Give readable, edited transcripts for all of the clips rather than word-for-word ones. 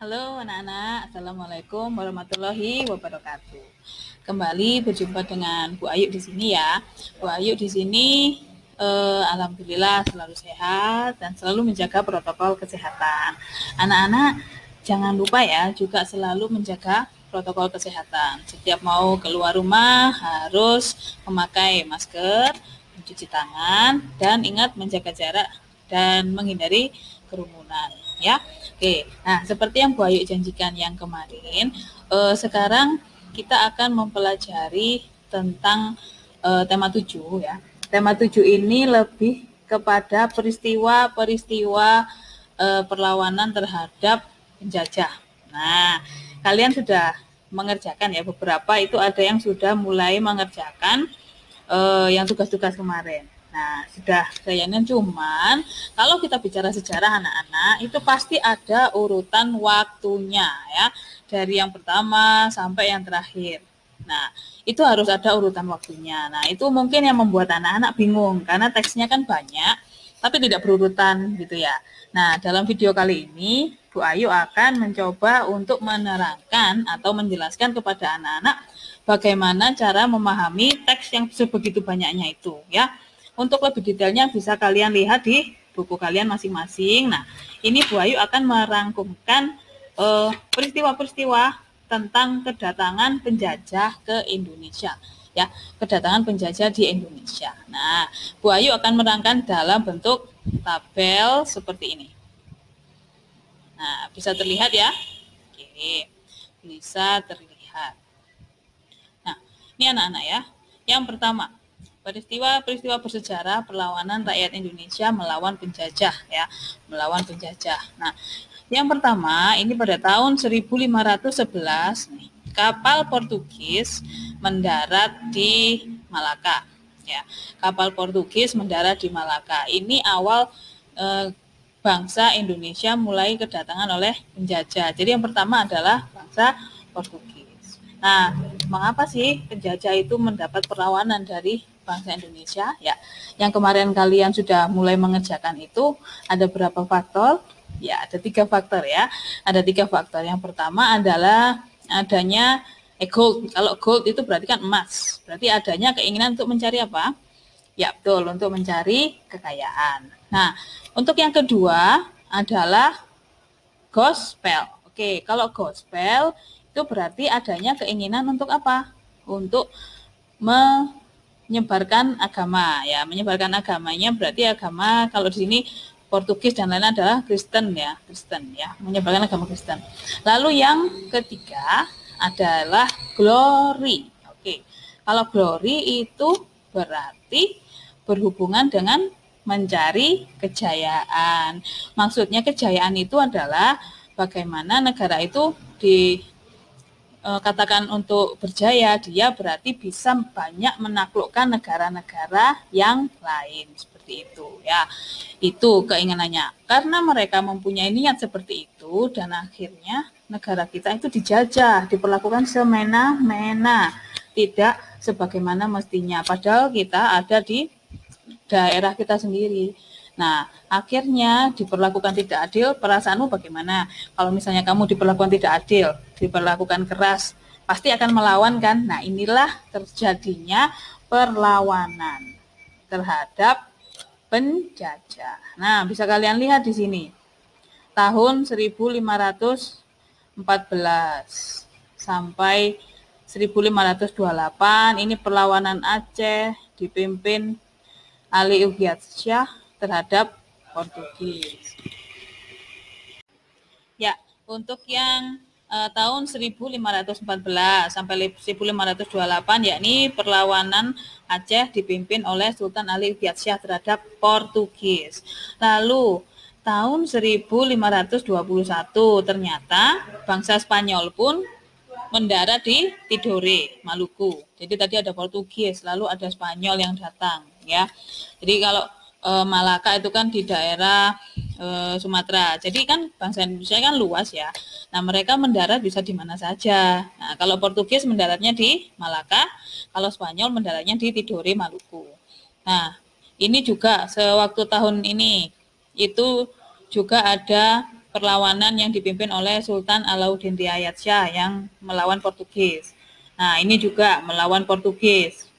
Halo anak-anak, Assalamualaikum warahmatullahi wabarakatuh. Kembali berjumpa dengan Bu Ayu di sini ya. Bu Ayu di sini alhamdulillah selalu sehat dan selalu menjaga protokol kesehatan. Anak-anak jangan lupa ya juga selalu menjaga protokol kesehatan. Setiap mau keluar rumah harus memakai masker, mencuci tangan dan ingat menjaga jarak dan menghindari kerumunan ya. Oke, nah seperti yang Bu Ayu janjikan yang kemarin, sekarang kita akan mempelajari tentang tema 7 ya. Tema 7 ini lebih kepada peristiwa-peristiwa perlawanan terhadap penjajah. Nah, kalian sudah mengerjakan ya beberapa itu ada yang sudah mulai mengerjakan yang tugas-tugas kemarin. Nah, sudah kayaknya cuman kalau kita bicara sejarah anak-anak itu pasti ada urutan waktunya ya. Dari yang pertama sampai yang terakhir. Nah, itu harus ada urutan waktunya. Nah, itu mungkin yang membuat anak-anak bingung karena teksnya kan banyak tapi tidak berurutan gitu ya. Nah, dalam video kali ini Bu Ayu akan mencoba untuk menerangkan atau menjelaskan kepada anak-anak bagaimana cara memahami teks yang sebegitu banyaknya itu ya. Untuk lebih detailnya bisa kalian lihat di buku kalian masing-masing. Nah, ini Bu Ayu akan merangkumkan peristiwa-peristiwa tentang kedatangan penjajah ke Indonesia. Ya, kedatangan penjajah di Indonesia. Nah, Bu Ayu akan merangkan dalam bentuk tabel seperti ini. Nah, bisa terlihat ya? Oke, bisa terlihat. Nah, ini anak-anak ya. Yang pertama, peristiwa-peristiwa bersejarah perlawanan rakyat Indonesia melawan penjajah ya, melawan penjajah. Nah, yang pertama ini pada tahun 1511 nih, kapal Portugis mendarat di Malaka ya. Kapal Portugis mendarat di Malaka. Ini awal bangsa Indonesia mulai kedatangan oleh penjajah. Jadi yang pertama adalah bangsa Portugis. Nah, mengapa sih penjajah itu mendapat perlawanan dari bangsa Indonesia? Ya, yang kemarin kalian sudah mulai mengerjakan itu ada berapa faktor? Ya, ada 3 faktor ya. Ada 3 faktor. Yang pertama adalah adanya gold. Kalau gold itu berarti kan emas. Berarti adanya keinginan untuk mencari apa? Ya, betul, untuk mencari kekayaan. Nah, untuk yang kedua adalah gospel. Oke, kalau gospel itu berarti adanya keinginan untuk apa? Untuk menyebarkan agama ya, menyebarkan agamanya berarti agama kalau di sini Portugis dan lain adalah Kristen ya, menyebarkan agama Kristen. Lalu yang ketiga adalah glory. Oke. Kalau glory itu berarti berhubungan dengan mencari kejayaan. Maksudnya kejayaan itu adalah bagaimana negara itu katakan untuk berjaya, dia berarti bisa banyak menaklukkan negara-negara yang lain seperti itu ya. Itu keinginannya. Karena mereka mempunyai niat seperti itu dan akhirnya negara kita itu dijajah, diperlakukan semena-mena, tidak sebagaimana mestinya. Padahal kita ada di daerah kita sendiri. Nah, akhirnya diperlakukan tidak adil, perasaanmu bagaimana? Kalau misalnya kamu diperlakukan tidak adil, diperlakukan keras, pasti akan melawan kan? Nah, inilah terjadinya perlawanan terhadap penjajah. Nah, bisa kalian lihat di sini. Tahun 1514 sampai 1528 ini perlawanan Aceh dipimpin Ali Ugiat Syah terhadap Portugis. Ya, untuk yang tahun 1514 sampai 1528 yakni perlawanan Aceh dipimpin oleh Sultan Ali Ugiat Syah terhadap Portugis. Lalu tahun 1521 ternyata bangsa Spanyol pun mendarat di Tidore, Maluku. Jadi tadi ada Portugis, lalu ada Spanyol yang datang ya. Jadi kalau Malaka itu kan di daerah Sumatera. Jadi kan bangsa Indonesia kan luas ya. Nah, mereka mendarat bisa di mana saja. Nah, kalau Portugis mendaratnya di Malaka, kalau Spanyol mendaratnya di Tidore, Maluku. Nah, ini juga sewaktu tahun ini itu juga ada perlawanan yang dipimpin oleh Sultan Alauddin Riayat Shah yang melawan Portugis. Nah, ini juga melawan Portugis,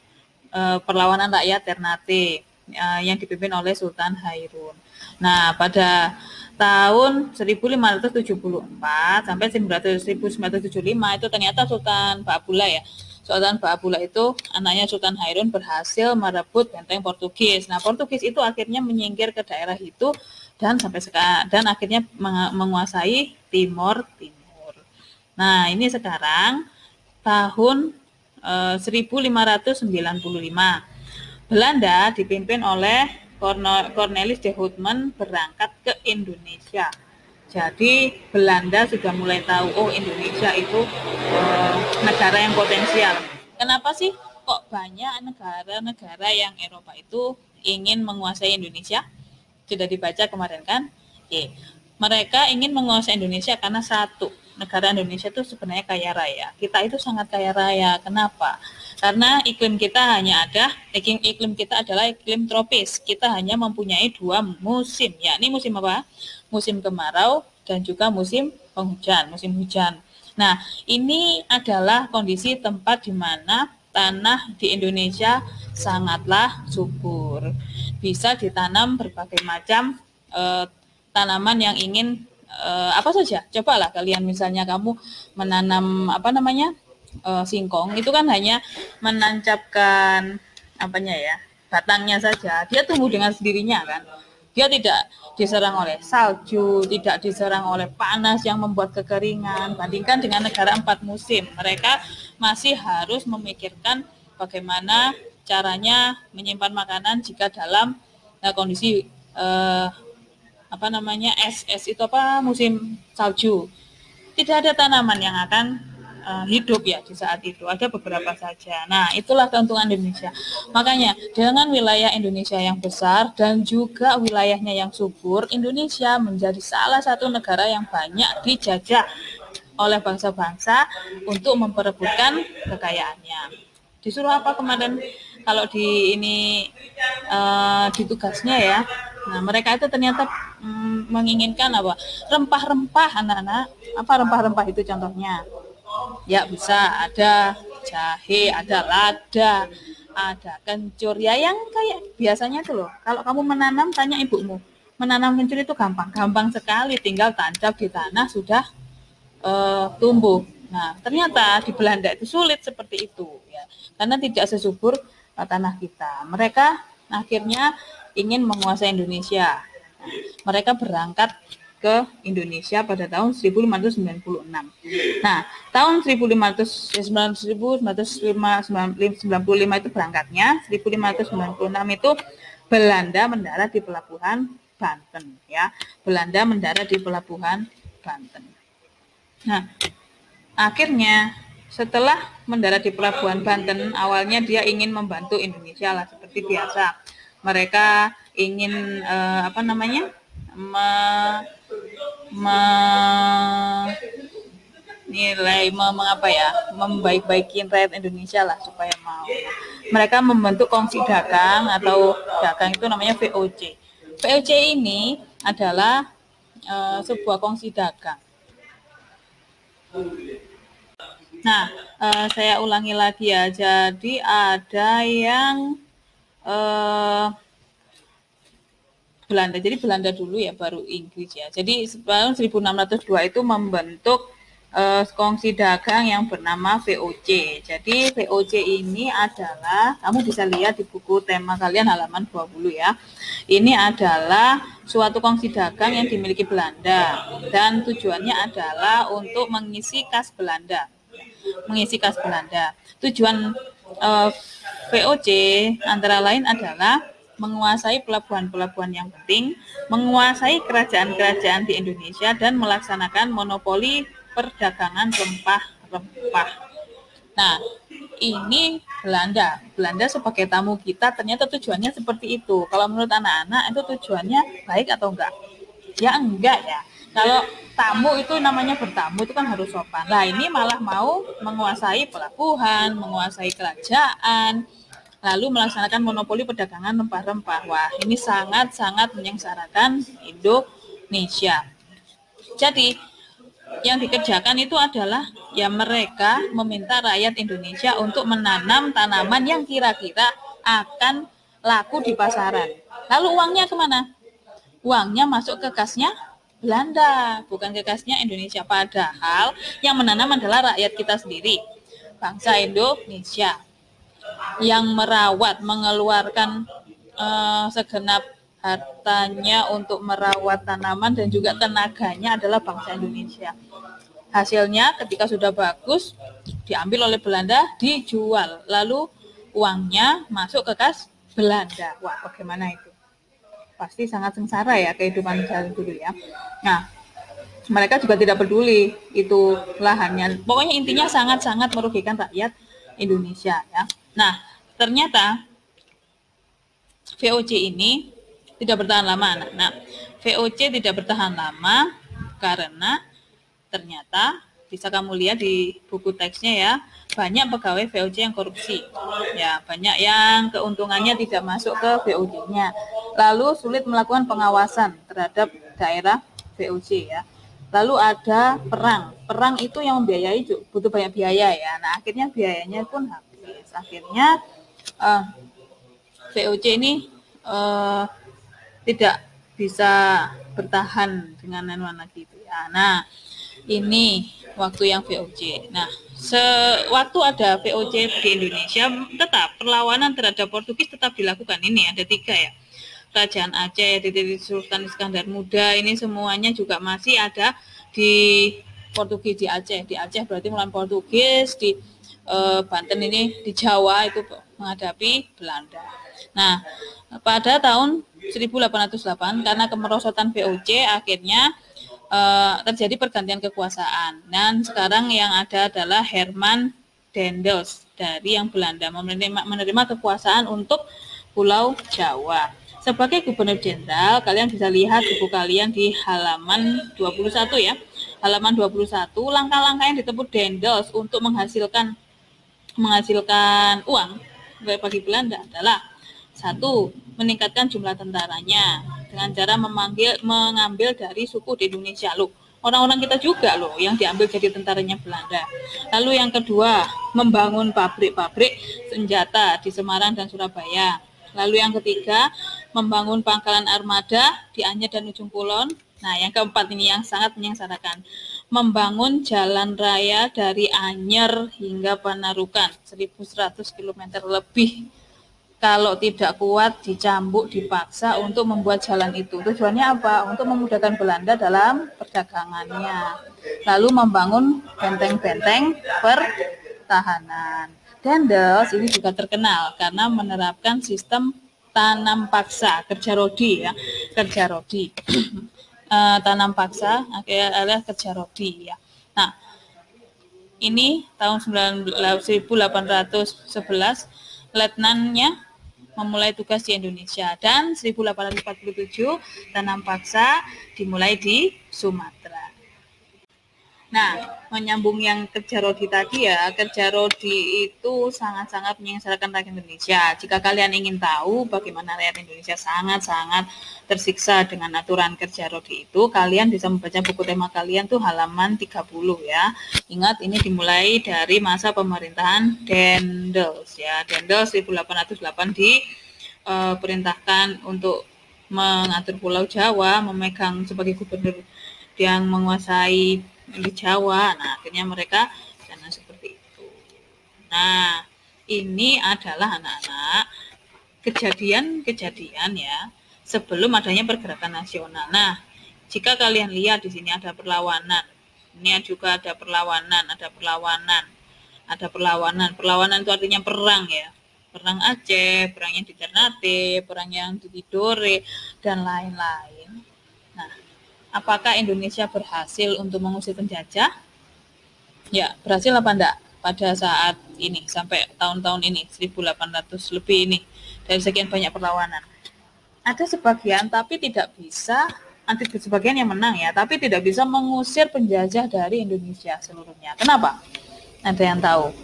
perlawanan rakyat Ternate yang dipimpin oleh Sultan Hairun. Nah, pada tahun 1574 sampai 1975 itu ternyata Sultan Ba'abullah ya. Sultan Ba'abullah itu anaknya Sultan Hairun berhasil merebut benteng Portugis. Nah, Portugis itu akhirnya menyingkir ke daerah itu dan sampai sekarang dan akhirnya menguasai Timor. Nah, ini sekarang tahun 1595. Belanda dipimpin oleh Cornelis de Houtman berangkat ke Indonesia. Jadi Belanda sudah mulai tahu, oh Indonesia itu negara yang potensial. Kenapa sih kok banyak negara-negara yang Eropa itu ingin menguasai Indonesia? Sudah dibaca kemarin kan? Oke. Mereka ingin menguasai Indonesia karena satu, negara Indonesia itu sebenarnya kaya raya. Kita itu sangat kaya raya. Kenapa? Karena iklim kita iklim kita adalah iklim tropis. Kita hanya mempunyai 2 musim, yakni musim apa? Musim kemarau dan juga musim penghujan, musim hujan. Nah, ini adalah kondisi tempat di mana tanah di Indonesia sangatlah subur. Bisa ditanam berbagai macam tanaman yang ingin apa saja. Cobalah kalian misalnya kamu menanam singkong, itu kan hanya menancapkan batangnya saja. Dia tumbuh dengan sendirinya kan. Dia tidak diserang oleh salju, tidak diserang oleh panas yang membuat kekeringan. Bandingkan dengan negara 4 musim, mereka masih harus memikirkan bagaimana caranya menyimpan makanan jika dalam kondisi es itu musim salju. Tidak ada tanaman yang akan hidup ya di saat itu, ada beberapa saja. Nah, itulah keuntungan Indonesia. Makanya dengan wilayah Indonesia yang besar dan juga wilayahnya yang subur, Indonesia menjadi salah satu negara yang banyak dijajah oleh bangsa-bangsa untuk memperebutkan kekayaannya. Disuruh apa kemarin kalau di tugasnya ya. Nah, mereka itu ternyata menginginkan apa? Rempah-rempah anak-anak. Apa rempah-rempah itu contohnya? Ya bisa ada jahe, ada lada, ada kencur. Ya yang kayak biasanya tuh loh. Kalau kamu menanam, tanya ibumu. Menanam kencur itu gampang sekali. Tinggal tancap di tanah sudah tumbuh. Nah, ternyata di Belanda itu sulit seperti itu ya. Karena tidak sesubur tanah kita. Mereka akhirnya ingin menguasai Indonesia. Mereka berangkat ke Indonesia pada tahun 1596. Nah, tahun 1595 itu berangkatnya, 1596 itu Belanda mendarat di pelabuhan Banten ya. Belanda mendarat di pelabuhan Banten. Nah, akhirnya setelah mendarat di pelabuhan Banten, awalnya dia ingin membantu Indonesia lah seperti biasa. Mereka ingin membaik-baikin rakyat Indonesia lah supaya mau. Mereka membentuk kongsi dagang atau dagang itu namanya VOC. VOC ini adalah sebuah kongsi dagang. Nah, saya ulangi lagi ya. Jadi ada yang Belanda. Jadi Belanda dulu ya, baru Inggris ya. Jadi tahun 1602 itu membentuk kongsi dagang yang bernama VOC. Jadi VOC ini adalah, kamu bisa lihat di buku tema kalian halaman 20 ya. Ini adalah suatu kongsi dagang yang dimiliki Belanda dan tujuannya adalah untuk mengisi kas Belanda. Tujuan VOC antara lain adalah menguasai pelabuhan-pelabuhan yang penting, menguasai kerajaan-kerajaan di Indonesia, dan melaksanakan monopoli perdagangan rempah-rempah. Nah, ini Belanda sebagai tamu kita ternyata tujuannya seperti itu. Kalau menurut anak-anak itu tujuannya baik atau enggak? Ya enggak ya. Kalau tamu itu namanya bertamu itu kan harus sopan. Nah, ini malah mau menguasai pelabuhan, menguasai kerajaan, lalu melaksanakan monopoli perdagangan rempah-rempah. Wah, ini sangat-sangat menyengsarakan Indonesia. Jadi yang dikerjakan itu adalah ya mereka meminta rakyat Indonesia untuk menanam tanaman yang kira-kira akan laku di pasaran. Lalu uangnya kemana? Uangnya masuk ke kasnya Belanda, bukan ke kasnya Indonesia. Padahal yang menanam adalah rakyat kita sendiri, bangsa Indonesia, yang merawat, mengeluarkan segenap hartanya untuk merawat tanaman dan juga tenaganya adalah bangsa Indonesia. Hasilnya ketika sudah bagus diambil oleh Belanda, dijual, lalu uangnya masuk ke kas Belanda. Wah, bagaimana itu? Pasti sangat sengsara ya kehidupan zaman dulu ya. Nah, mereka juga tidak peduli itu lahannya. Pokoknya intinya sangat-sangat merugikan rakyat Indonesia ya. Nah, ternyata VOC ini tidak bertahan lama anak-anak. VOC tidak bertahan lama karena ternyata bisa kamu lihat di buku teksnya ya, banyak pegawai VOC yang korupsi. Ya, banyak yang keuntungannya tidak masuk ke VOC-nya. Lalu sulit melakukan pengawasan terhadap daerah VOC ya. Lalu ada perang. Perang itu yang membiayai butuh banyak biaya ya. Nah, akhirnya biayanya pun habis. Akhirnya VOC ini tidak bisa bertahan dengan anuan gitu ya. Nah, ini waktu yang VOC. Nah, sewaktu ada VOC di Indonesia, tetap perlawanan terhadap Portugis tetap dilakukan. Ini ada 3 ya. Kerajaan Aceh, Sultan Iskandar Muda, ini semuanya juga masih ada di Portugis di Aceh. Di Aceh berarti melawan Portugis, di Banten ini di Jawa itu menghadapi Belanda. Nah, pada tahun 1808 karena kemerosotan VOC akhirnya terjadi pergantian kekuasaan, dan sekarang yang ada adalah Herman Daendels dari yang Belanda menerima kekuasaan untuk Pulau Jawa sebagai gubernur jenderal. Kalian bisa lihat buku kalian di halaman 21 ya. Halaman 21, langkah-langkah yang ditempuh Daendels untuk menghasilkan uang bagi Belanda adalah: 1. Meningkatkan jumlah tentaranya dengan cara mengambil dari suku di Indonesia. Loh, orang-orang kita juga loh yang diambil jadi tentaranya Belanda. Lalu yang kedua, membangun pabrik-pabrik senjata di Semarang dan Surabaya. Lalu yang ketiga, membangun pangkalan armada di Anyer dan Ujung Kulon. Nah, yang keempat ini yang sangat menyengsarakan, membangun jalan raya dari Anyer hingga Panarukan 1100 km lebih. Kalau tidak kuat, dicambuk, dipaksa untuk membuat jalan itu. Tujuannya apa? Untuk memudahkan Belanda dalam perdagangannya. Lalu membangun benteng-benteng pertahanan. Daendels ini juga terkenal karena menerapkan sistem tanam paksa, kerja rodi ya, kerja rodi. Tanam paksa adalah kerja rodi ya. Nah, ini tahun 1811 letnannya memulai tugas di Indonesia, dan 1847 tanam paksa dimulai di Sumatera. Nah, menyambung yang kerja rodi tadi ya, kerja rodi itu sangat-sangat menyengsarakan rakyat Indonesia. Jika kalian ingin tahu bagaimana rakyat Indonesia sangat-sangat tersiksa dengan aturan kerja rodi itu, kalian bisa membaca buku tema kalian tuh halaman 30 ya. Ingat, ini dimulai dari masa pemerintahan Daendels ya. Daendels 1808 diperintahkan untuk mengatur Pulau Jawa, memegang sebagai gubernur yang menguasai di Jawa. Nah, akhirnya mereka jangan seperti itu. Nah, ini adalah anak-anak kejadian-kejadian ya sebelum adanya pergerakan nasional. Nah, jika kalian lihat di sini ada perlawanan. Ini juga ada perlawanan, ada perlawanan. Ada perlawanan. Perlawanan itu artinya perang ya. Perang Aceh, perang yang di Ternate, perang yang di Tidore, dan lain-lain. Apakah Indonesia berhasil untuk mengusir penjajah? Ya, berhasil apa enggak pada saat ini, sampai tahun-tahun ini, 1800 lebih ini, dari sekian banyak perlawanan. Ada sebagian, tapi tidak bisa, nanti sebagian yang menang ya, tapi tidak bisa mengusir penjajah dari Indonesia seluruhnya. Kenapa? Ada yang tahu?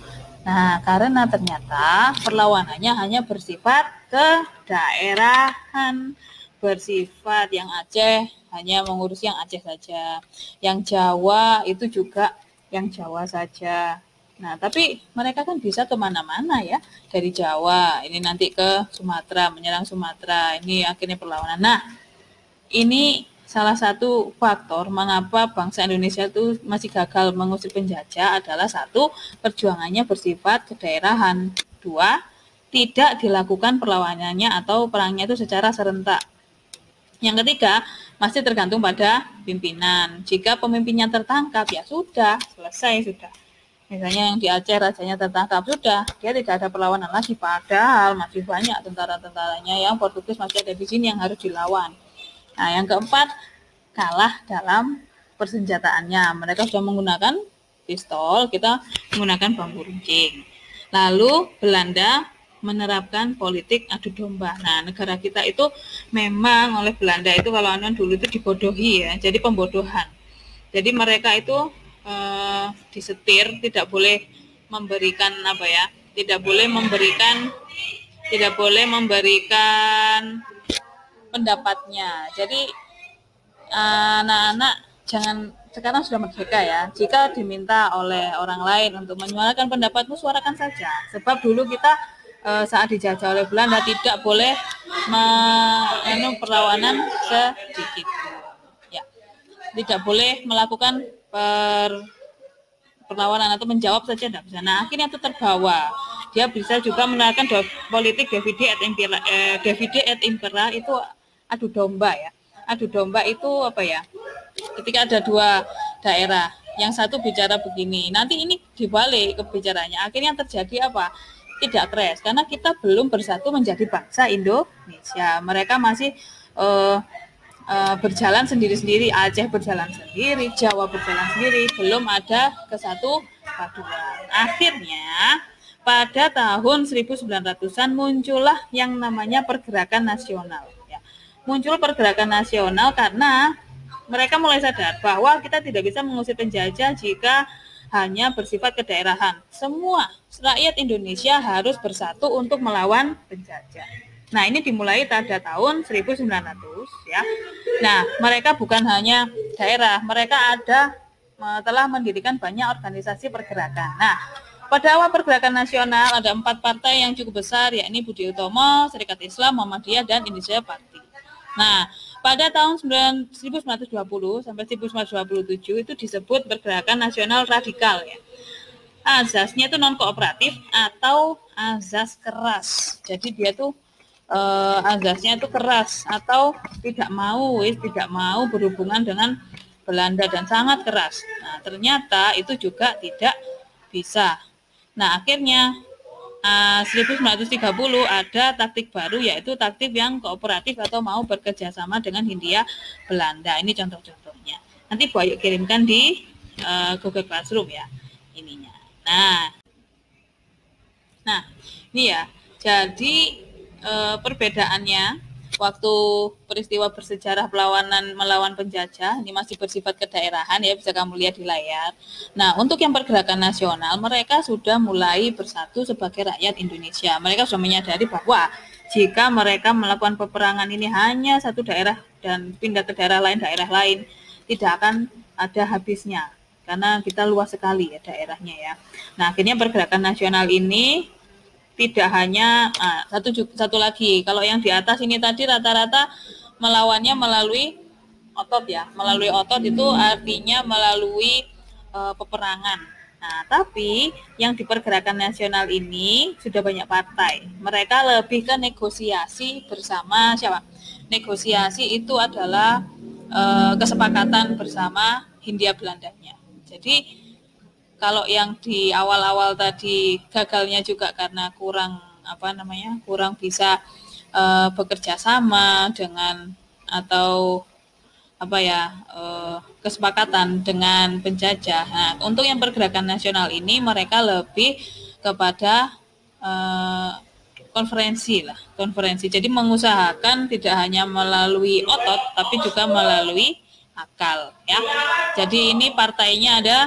Nah, karena ternyata perlawanannya hanya bersifat kedaerahan, bersifat, yang Aceh hanya mengurus yang Aceh saja, yang Jawa itu juga yang Jawa saja. Nah, tapi mereka kan bisa kemana-mana ya, dari Jawa, ini nanti ke Sumatera, menyerang Sumatera, ini akhirnya perlawanan. Nah, ini salah satu faktor mengapa bangsa Indonesia itu masih gagal mengusir penjajah adalah satu, perjuangannya bersifat kedaerahan. Dua, tidak dilakukan perlawanannya atau perangnya itu secara serentak. Yang ketiga, masih tergantung pada pimpinan. Jika pemimpinnya tertangkap, ya sudah, selesai sudah. Misalnya yang di Aceh rajanya tertangkap, sudah, dia tidak ada perlawanan lagi. Padahal masih banyak tentara-tentaranya yang Portugis masih ada di sini yang harus dilawan. Nah, yang keempat, kalah dalam persenjataannya. Mereka sudah menggunakan pistol, kita menggunakan bambu runcing. Lalu Belanda menerapkan politik adu domba. Nah, negara kita itu memang oleh Belanda itu kalau dulu itu dibodohi ya, jadi pembodohan. Jadi mereka itu disetir, tidak boleh memberikan tidak boleh memberikan pendapatnya. Jadi anak-anak jangan, sekarang sudah merdeka ya, jika diminta oleh orang lain untuk menyuarakan pendapatmu, suarakan saja. Sebab dulu kita saat dijajah oleh Belanda tidak boleh perlawanan sedikit ya, tidak boleh melakukan perlawanan atau menjawab saja tidak bisa. Nah, akhirnya itu terbawa. Dia bisa juga menerapkan politik divide et impera, itu adu domba ya. Adu domba itu apa ya? Ketika ada dua daerah, yang satu bicara begini, nanti ini dibalik kebicaranya. Akhirnya terjadi apa? Tidak crash, karena kita belum bersatu menjadi bangsa Indonesia. Mereka masih berjalan sendiri-sendiri, Aceh berjalan sendiri, Jawa berjalan sendiri, belum ada kesatu paduan. Akhirnya pada tahun 1900-an muncullah yang namanya pergerakan nasional. Ya. Muncul pergerakan nasional karena mereka mulai sadar bahwa kita tidak bisa mengusir penjajah jika hanya bersifat kedaerahan. Semua rakyat Indonesia harus bersatu untuk melawan penjajah. Nah, ini dimulai pada tahun 1900 ya. Nah, mereka bukan hanya daerah, mereka telah mendirikan banyak organisasi pergerakan. Nah, pada awal pergerakan nasional ada 4 partai yang cukup besar, yakni Budi Utomo, Serikat Islam, Muhammadiyah, dan Indonesia Party. Nah, pada tahun 1920 sampai 1927 itu disebut pergerakan nasional radikal ya. Azasnya itu non kooperatif atau azas keras. Jadi dia tuh azasnya itu keras atau tidak mau berhubungan dengan Belanda dan sangat keras. Nah, ternyata itu juga tidak bisa. Nah, akhirnya 1930 ada taktik baru, yaitu taktik yang kooperatif atau mau bekerja sama dengan Hindia Belanda. Ini contoh-contohnya. Nanti Bu Ayu kirimkan di Google Classroom ya ininya. Nah, ini ya. Jadi perbedaannya waktu peristiwa bersejarah melawan penjajah ini masih bersifat kedaerahan ya, bisa kamu lihat di layar. Nah, untuk yang pergerakan nasional, mereka sudah mulai bersatu sebagai rakyat Indonesia. Mereka sudah menyadari bahwa jika mereka melakukan peperangan ini hanya satu daerah dan pindah ke daerah lain, tidak akan ada habisnya karena kita luas sekali ya daerahnya ya. Nah, akhirnya pergerakan nasional ini tidak hanya satu lagi, kalau yang di atas ini tadi rata-rata melawannya melalui otot ya, melalui otot itu artinya melalui peperangan. Nah, tapi yang di pergerakan nasional ini sudah banyak partai, mereka lebih ke negosiasi bersama siapa? Negosiasi itu adalah kesepakatan bersama Hindia Belandanya. Jadi kalau yang di awal-awal tadi gagalnya juga karena kurang bisa bekerja sama dengan atau kesepakatan dengan penjajah. Nah, untuk yang pergerakan nasional ini mereka lebih kepada konferensi. Jadi mengusahakan tidak hanya melalui otot tapi juga melalui akal ya. Jadi ini partainya ada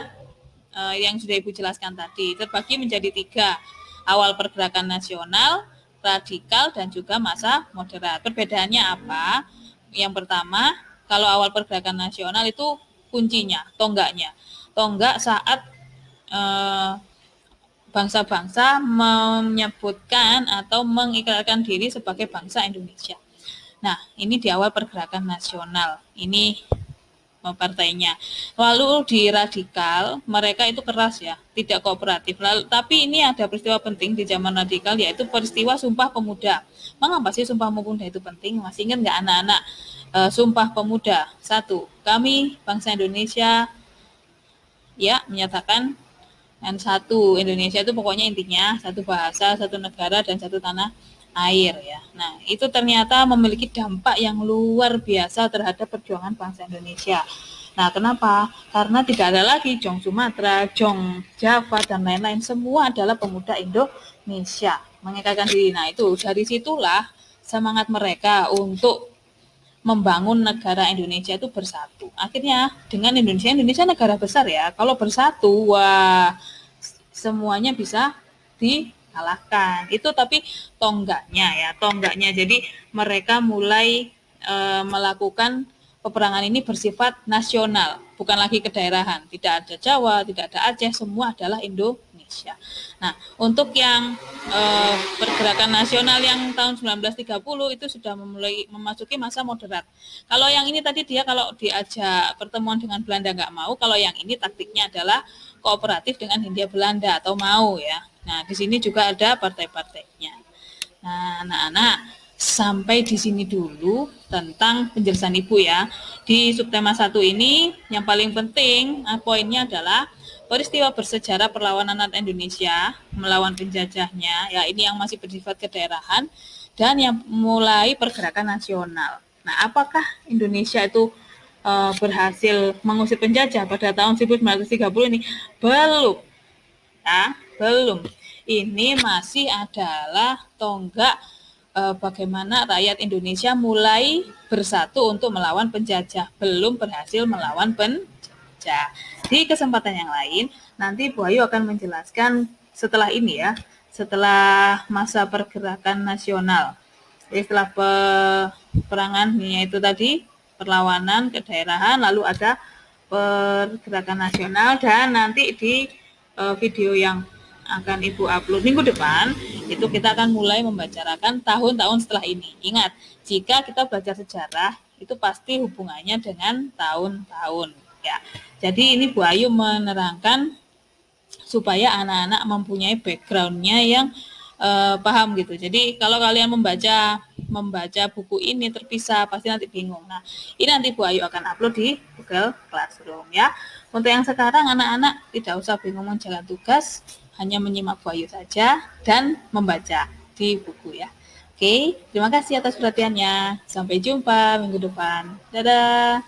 yang sudah Ibu jelaskan tadi, terbagi menjadi 3, awal pergerakan nasional, radikal, dan juga masa moderat. Perbedaannya apa? yang pertama, kalau awal pergerakan nasional itu kuncinya, tonggaknya. Tonggak saat bangsa-bangsa menyebutkan atau mengikrarkan diri sebagai bangsa Indonesia. Nah, ini di awal pergerakan nasional. Ini partainya. Lalu di radikal, mereka itu keras ya, tidak kooperatif. Lalu, tapi ini ada peristiwa penting di zaman radikal, yaitu peristiwa Sumpah Pemuda. Mengapa sih Sumpah Pemuda itu penting? Masih ingat nggak anak-anak? Sumpah Pemuda. 1. Kami bangsa Indonesia ya menyatakan dan satu Indonesia itu pokoknya intinya satu bahasa, satu negara, dan satu tanah air ya. Nah, itu ternyata memiliki dampak yang luar biasa terhadap perjuangan bangsa Indonesia. Nah, kenapa? Karena tidak ada lagi Jong Sumatera, Jong Java, dan lain-lain. Semua adalah pemuda Indonesia mengikrarkan diri. Nah, itu dari situlah semangat mereka untuk membangun negara Indonesia itu bersatu. Akhirnya dengan Indonesia negara besar ya. Kalau bersatu, wah semuanya bisa dikalahkan. Itu tapi tonggaknya. Jadi mereka mulai melakukan peperangan ini bersifat nasional, bukan lagi kedaerahan. Tidak ada Jawa, tidak ada Aceh, semua adalah Indonesia. Nah, untuk yang pergerakan nasional yang tahun 1930 itu sudah mulai memasuki masa moderat. Kalau yang ini tadi dia kalau diajak pertemuan dengan Belanda nggak mau, kalau yang ini taktiknya adalah kooperatif dengan Hindia Belanda atau mau ya. Nah, di sini juga ada partai-partainya. Nah, anak-anak, sampai di sini dulu tentang penjelasan Ibu ya. Di subtema 1 ini yang paling penting poinnya adalah peristiwa bersejarah perlawanan rakyat Indonesia melawan penjajahnya, ya ini yang masih bersifat kedaerahan, dan yang mulai pergerakan nasional. Nah, apakah Indonesia itu berhasil mengusir penjajah pada tahun 1930 ini? Belum. Ya, belum. Ini masih adalah tonggak bagaimana rakyat Indonesia mulai bersatu untuk melawan penjajah, belum berhasil melawan penjajah. Di kesempatan yang lain, nanti Bu Ayu akan menjelaskan setelah ini ya, setelah masa pergerakan nasional. Jadi setelah peperangan yaitu tadi perlawanan kedaerahan, lalu ada pergerakan nasional, dan nanti di video yang akan Ibu upload minggu depan itu kita akan mulai membicarakan tahun-tahun setelah ini. Ingat, jika kita belajar sejarah itu pasti hubungannya dengan tahun-tahun ya. Jadi ini Bu Ayu menerangkan supaya anak-anak mempunyai background-nya yang paham gitu. Jadi kalau kalian membaca buku ini terpisah pasti nanti bingung. Nah, ini nanti Bu Ayu akan upload di Google Classroom ya. Untuk yang sekarang anak-anak tidak usah bingung menjalankan tugas, hanya menyimak Bu Ayu saja dan membaca di buku ya. Oke, terima kasih atas perhatiannya. Sampai jumpa minggu depan. Dadah.